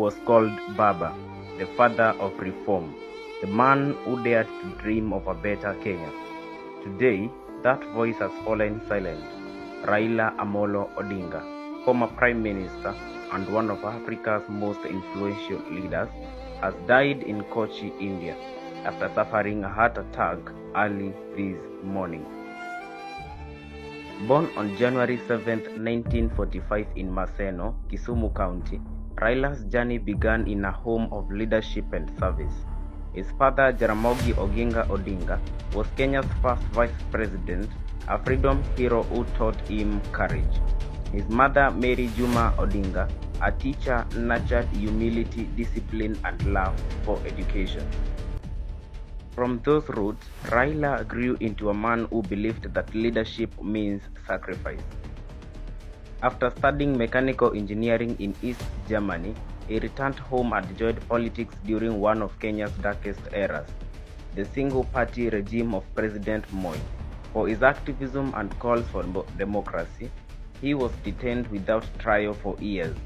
was called Baba, the father of reform, the man who dared to dream of a better Kenya. Today, that voice has fallen silent. Raila Amolo Odinga, former Prime Minister and one of Africa's most influential leaders, has died in Kochi, India, after suffering a heart attack early this morning. Born on January 7, 1945 in Maseno, Kisumu County, Raila's journey began in a home of leadership and service. His father, Jaramogi Oginga Odinga, was Kenya's first vice president, a freedom hero who taught him courage. His mother, Mary Juma Odinga, a teacher, nurtured humility, discipline, and love for education. From those roots, Raila grew into a man who believed that leadership means sacrifice. After studying mechanical engineering in East Germany, he returned home and joined politics during one of Kenya's darkest eras, the single-party regime of President Moi. For his activism and calls for democracy, he was detained without trial for years,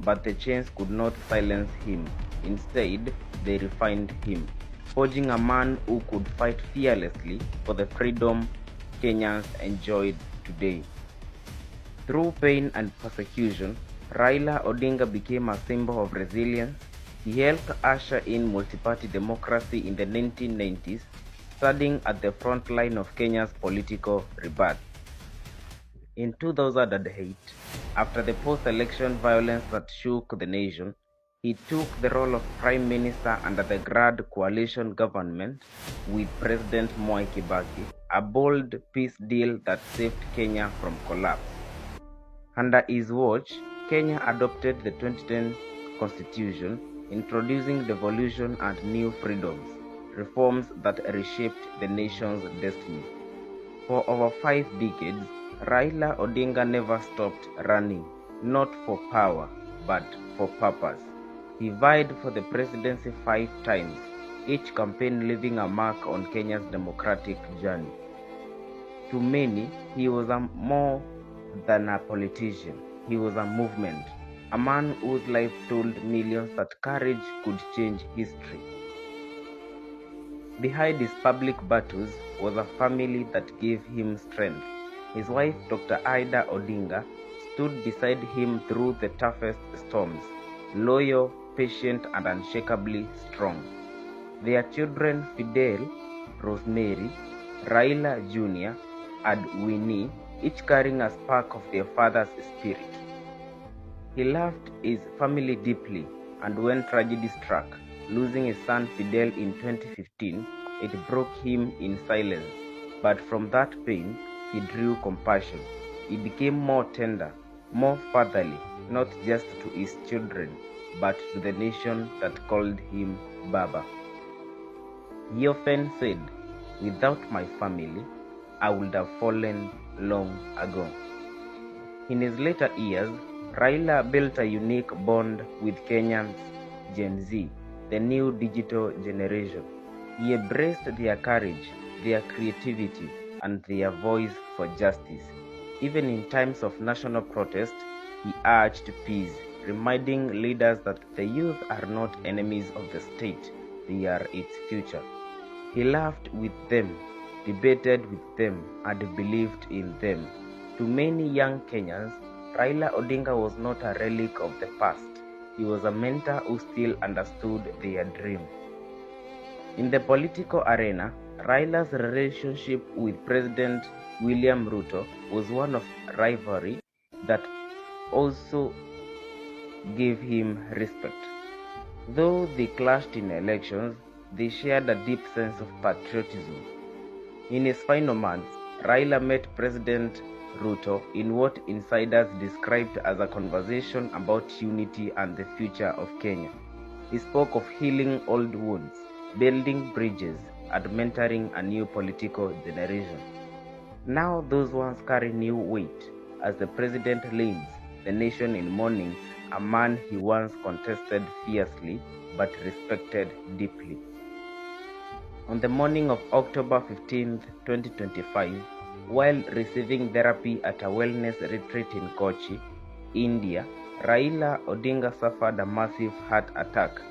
but the chains could not silence him. Instead, they refined him, forging a man who could fight fearlessly for the freedom Kenyans enjoyed today. Through pain and persecution, Raila Odinga became a symbol of resilience. He helped usher in multi-party democracy in the 1990s, standing at the front line of Kenya's political rebirth. In 2008, after the post-election violence that shook the nation, he took the role of Prime Minister under the Grand Coalition government with President Mwai Kibaki, a bold peace deal that saved Kenya from collapse. Under his watch, Kenya adopted the 2010 Constitution, introducing devolution and new freedoms, reforms that reshaped the nation's destiny. For over 5 decades, Raila Odinga never stopped running, not for power, but for purpose. He vied for the presidency 5 times, each campaign leaving a mark on Kenya's democratic journey. To many, he was more than a politician. He was a movement, a man whose life told millions that courage could change history. Behind his public battles was a family that gave him strength. His wife, Dr. Ida Odinga, stood beside him through the toughest storms, loyal, patient, and unshakably strong. Their children, Fidel, Rosemary, Raila Jr., and Winnie, each carrying a spark of their father's spirit. He loved his family deeply, and when tragedy struck, losing his son Fidel in 2015, it broke him in silence. But from that pain, he drew compassion. He became more tender, more fatherly, not just to his children, but to the nation that called him Baba. He often said, "Without my family, I would have fallen long ago." In his later years, Raila built a unique bond with Kenyans Gen Z, the new digital generation. He embraced their courage, their creativity, and their voice for justice. Even in times of national protest, he urged peace, reminding leaders that the youth are not enemies of the state, they are its future. He laughed with them, debated with them, and believed in them. To many young Kenyans, Raila Odinga was not a relic of the past. He was a mentor who still understood their dream. In the political arena, Raila's relationship with President William Ruto was one of rivalry that also gave him respect. Though they clashed in elections, they shared a deep sense of patriotism. In his final months, Raila met President Ruto in what insiders described as a conversation about unity and the future of Kenya. He spoke of healing old wounds, building bridges, and mentoring a new political generation. Now those ones carry new weight as the president leads the nation in mourning a man he once contested fiercely but respected deeply. On the morning of October 15, 2025, while receiving therapy at a wellness retreat in Kochi, India, Raila Odinga suffered a massive heart attack.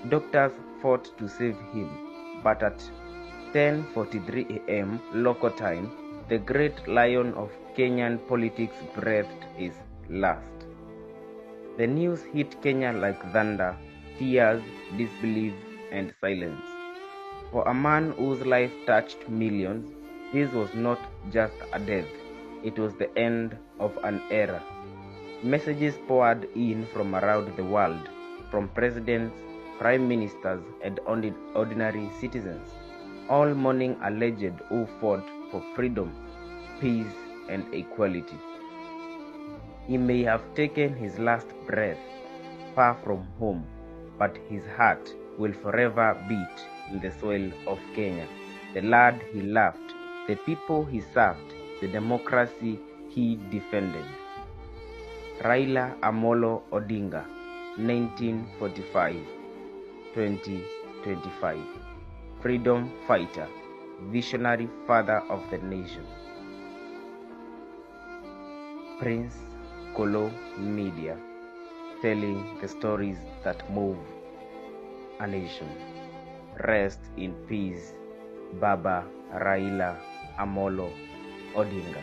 Doctors fought to save him, but at 10:43 a.m. local time, the great lion of Kenyan politics breathed his last. The news hit Kenya like thunder, tears, disbelief, and silence. For a man whose life touched millions, this was not just a death, it was the end of an era. Messages poured in from around the world, from presidents, prime ministers, and ordinary citizens, all mourning a legend who fought for freedom, peace, and equality. He may have taken his last breath far from home, but his heart will forever beat in the soil of Kenya, the land he loved, the people he served, the democracy he defended. Raila Amolo Odinga, 1945-2025. Freedom fighter, visionary father of the nation. Prince Kolo Media, telling the stories that move a nation. Rest in peace, Baba Raila Amolo Odinga.